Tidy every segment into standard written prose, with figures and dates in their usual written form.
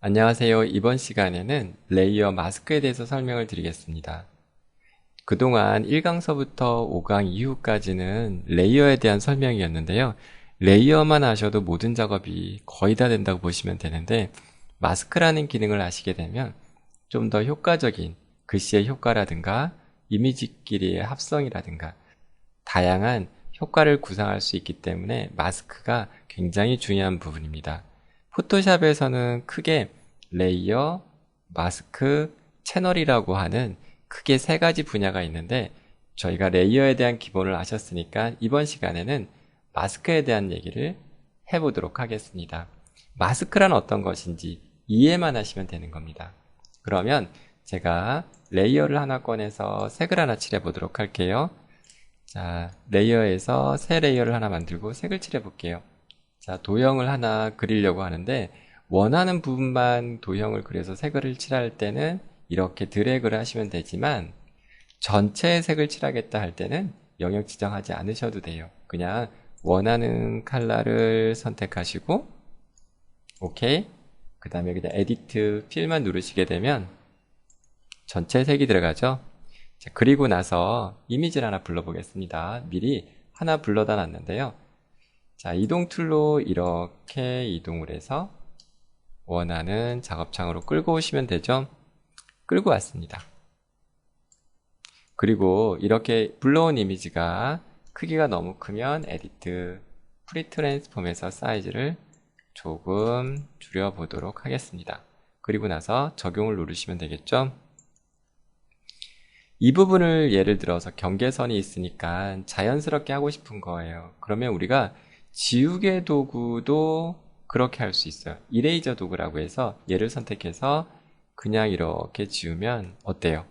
안녕하세요. 이번 시간에는 레이어 마스크에 대해서 설명을 드리겠습니다. 그동안 1강서부터 5강 이후까지는 레이어에 대한 설명이었는데요. 레이어만 하셔도 모든 작업이 거의 다 된다고 보시면 되는데, 마스크라는 기능을 아시게 되면 좀 더 효과적인 글씨의 효과라든가 이미지끼리의 합성이라든가 다양한 효과를 구상할 수 있기 때문에 마스크가 굉장히 중요한 부분입니다. 포토샵에서는 크게 레이어, 마스크, 채널이라고 하는 크게 세 가지 분야가 있는데, 저희가 레이어에 대한 기본을 아셨으니까 이번 시간에는 마스크에 대한 얘기를 해보도록 하겠습니다. 마스크란 어떤 것인지 이해만 하시면 되는 겁니다. 그러면 제가 레이어를 하나 꺼내서 색을 하나 칠해보도록 할게요. 자, 레이어에서 새 레이어를 하나 만들고 색을 칠해볼게요. 자, 도형을 하나 그리려고 하는데 원하는 부분만 도형을 그려서 색을 칠할 때는 이렇게 드래그를 하시면 되지만 전체의 색을 칠하겠다 할 때는 영역 지정하지 않으셔도 돼요. 그냥 원하는 컬러를 선택하시고 오케이. 그 다음에 그냥 에디트 필만 누르시게 되면 전체 색이 들어가죠. 자, 그리고 나서 이미지를 하나 불러보겠습니다. 미리 하나 불러다 놨는데요. 자, 이동 툴로 이렇게 이동을 해서 원하는 작업창으로 끌고 오시면 되죠. 끌고 왔습니다. 그리고 이렇게 불러온 이미지가 크기가 너무 크면 에디트 프리 트랜스폼에서 사이즈를 조금 줄여보도록 하겠습니다. 그리고 나서 적용을 누르시면 되겠죠. 이 부분을 예를 들어서 경계선이 있으니까 자연스럽게 하고 싶은 거예요. 그러면 우리가 지우개 도구도 그렇게 할 수 있어요. 이레이저 도구라고 해서 얘를 선택해서 그냥 이렇게 지우면 어때요?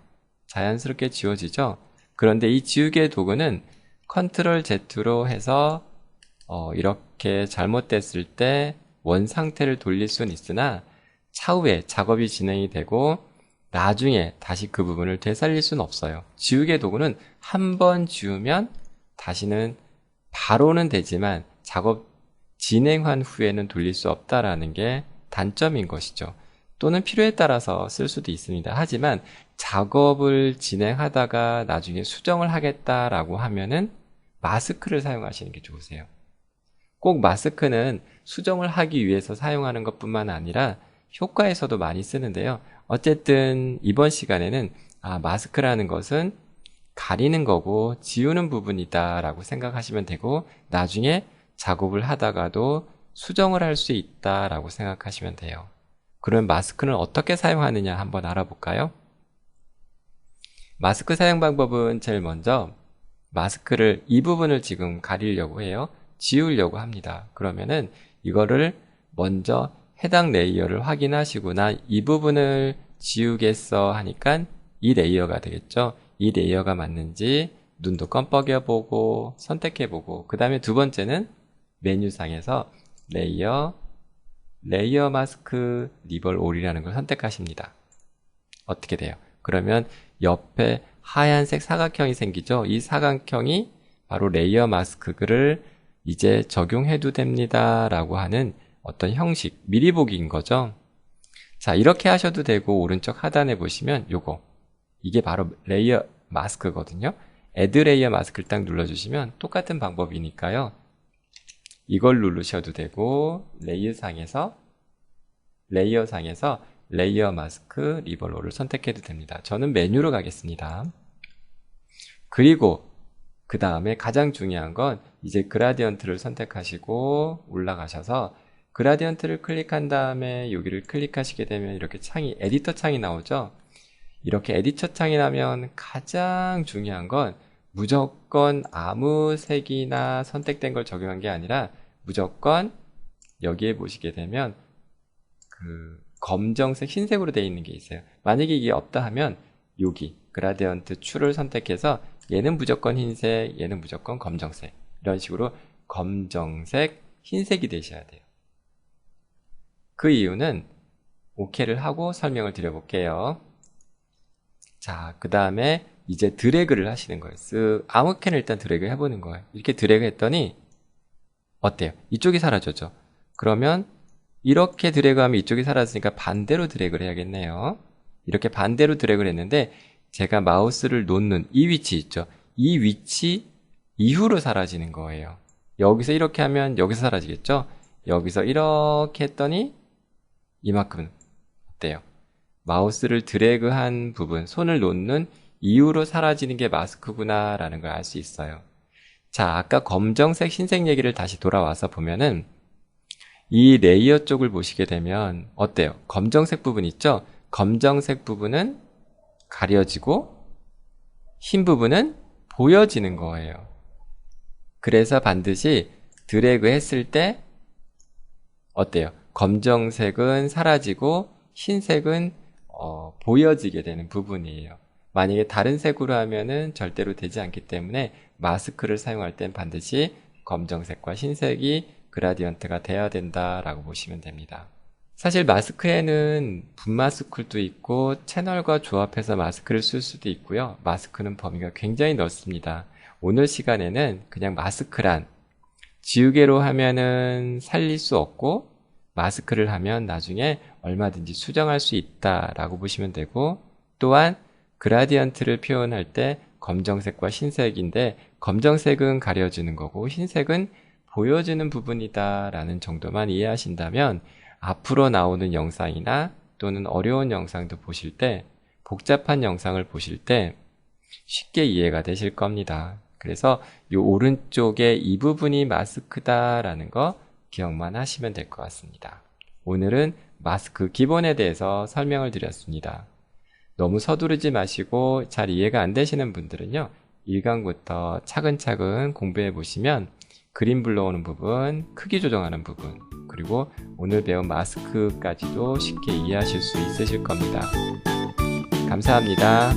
자연스럽게 지워지죠? 그런데 이 지우개 도구는 컨트롤 Z로 해서 이렇게 잘못됐을 때 원 상태를 돌릴 수는 있으나 차후에 작업이 진행이 되고 나중에 다시 그 부분을 되살릴 수는 없어요. 지우개 도구는 한 번 지우면 다시는 바로는 되지만 작업 진행한 후에는 돌릴 수 없다라는 게 단점인 것이죠. 또는 필요에 따라서 쓸 수도 있습니다. 하지만 작업을 진행하다가 나중에 수정을 하겠다라고 하면은 마스크를 사용하시는 게 좋으세요. 꼭 마스크는 수정을 하기 위해서 사용하는 것뿐만 아니라 효과에서도 많이 쓰는데요. 어쨌든 이번 시간에는 마스크라는 것은 가리는 거고 지우는 부분이다 라고 생각하시면 되고 나중에 작업을 하다가도 수정을 할 수 있다 라고 생각하시면 돼요. 그럼 마스크는 어떻게 사용하느냐 한번 알아볼까요? 마스크 사용 방법은 제일 먼저 마스크를 이 부분을 지금 가리려고 해요. 지우려고 합니다. 그러면은 이거를 먼저 해당 레이어를 확인하시거나 이 부분을 지우겠어 하니까 이 레이어가 되겠죠. 이 레이어가 맞는지 눈도 껌뻑여 보고 선택해 보고 그 다음에 두 번째는 메뉴상에서 레이어 마스크 리벌 올이라는 걸 선택하십니다. 어떻게 돼요? 그러면 옆에 하얀색 사각형이 생기죠. 이 사각형이 바로 레이어 마스크를 이제 적용해도 됩니다 라고 하는 어떤 형식, 미리 보기인 거죠. 자, 이렇게 하셔도 되고 오른쪽 하단에 보시면 요거 이게 바로 레이어 마스크거든요. 애드 레이어 마스크를 딱 눌러주시면 똑같은 방법이니까요. 이걸 누르셔도 되고 레이어상에서 레이어 마스크 리벌로를 선택해도 됩니다. 저는 메뉴로 가겠습니다. 그리고 그 다음에 가장 중요한 건 이제 그라디언트를 선택하시고 올라가셔서 그라디언트를 클릭한 다음에 여기를 클릭하시게 되면 이렇게 창이 에디터 창이 나오죠. 이렇게 에디터 창이 나면 가장 중요한 건 무조건 아무 색이나 선택된 걸 적용한 게 아니라 무조건 여기에 보시게 되면 그 검정색 흰색으로 되어 있는 게 있어요. 만약에 이게 없다 하면 여기 그라디언트 추를 선택해서 얘는 무조건 흰색, 얘는 무조건 검정색 이런 식으로 검정색, 흰색이 되셔야 돼요. 그 이유는 OK를 하고 설명을 드려볼게요. 자, 그 다음에 이제 드래그를 하시는 거예요. 아무 캔을 일단 드래그 해보는 거예요. 이렇게 드래그 했더니 어때요? 이쪽이 사라졌죠? 그러면 이렇게 드래그하면 이쪽이 사라지니까 반대로 드래그를 해야겠네요. 이렇게 반대로 드래그를 했는데 제가 마우스를 놓는 이 위치 있죠. 이 위치 이후로 사라지는 거예요. 여기서 이렇게 하면 여기서 사라지겠죠. 여기서 이렇게 했더니 이만큼은 어때요? 마우스를 드래그한 부분, 손을 놓는 이후로 사라지는 게 마스크구나 라는 걸 알 수 있어요. 자, 아까 검정색, 흰색 얘기를 다시 돌아와서 보면은 이 레이어 쪽을 보시게 되면 어때요? 검정색 부분 있죠? 검정색 부분은 가려지고 흰 부분은 보여지는 거예요. 그래서 반드시 드래그 했을 때 어때요? 검정색은 사라지고 흰색은 보여지게 되는 부분이에요. 만약에 다른 색으로 하면은 절대로 되지 않기 때문에 마스크를 사용할 땐 반드시 검정색과 흰색이 그라디언트가 돼야 된다라고 보시면 됩니다. 사실 마스크에는 붓마스크도 있고 채널과 조합해서 마스크를 쓸 수도 있고요. 마스크는 범위가 굉장히 넓습니다. 오늘 시간에는 그냥 마스크란 지우개로 하면은 살릴 수 없고 마스크를 하면 나중에 얼마든지 수정할 수 있다라고 보시면 되고, 또한 그라디언트를 표현할 때 검정색과 흰색인데 검정색은 가려주는 거고 흰색은 보여주는 부분이다 라는 정도만 이해하신다면 앞으로 나오는 영상이나 또는 어려운 영상도 보실 때, 복잡한 영상을 보실 때 쉽게 이해가 되실 겁니다. 그래서 이 오른쪽에 이 부분이 마스크다 라는 거 기억만 하시면 될 것 같습니다. 오늘은 마스크 기본에 대해서 설명을 드렸습니다. 너무 서두르지 마시고 잘 이해가 안 되시는 분들은요, 1강부터 차근차근 공부해 보시면 그림 불러오는 부분, 크기 조정하는 부분, 그리고 오늘 배운 마스크까지도 쉽게 이해하실 수 있으실 겁니다. 감사합니다.